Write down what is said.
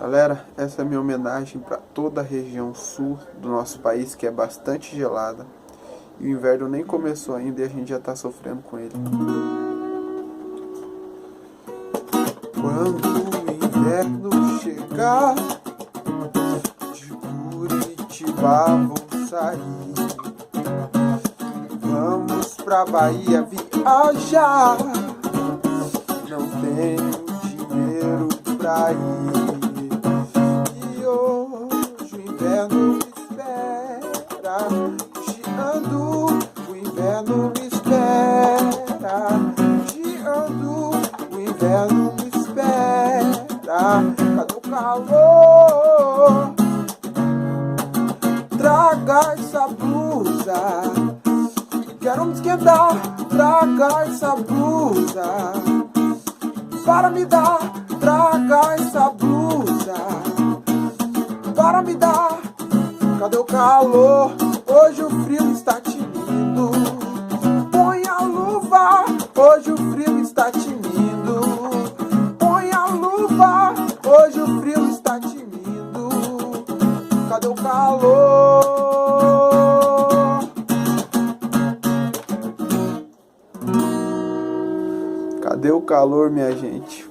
Galera, essa é a minha homenagem para toda a região sul do nosso país, que é bastante gelada. E o inverno nem começou ainda e a gente já está sofrendo com ele. Quando o inverno chegar, de Curitiba vou sair. Vamos pra Bahia viajar. Não tenho dinheiro pra ir. E hoje o inverno me espera. Chiando, o inverno me espera. Chiando, o inverno me espera. Cadê o calor? Traga essa blusa. Quero me esquentar, traga essa blusa. Para me dar, traga essa blusa. Para me dar, cadê o calor? Hoje o frio está tinindo. Põe a luva, hoje o frio está tinindo. Põe a luva, hoje o frio está tinindo. Cadê o calor? Cadê o calor, minha gente?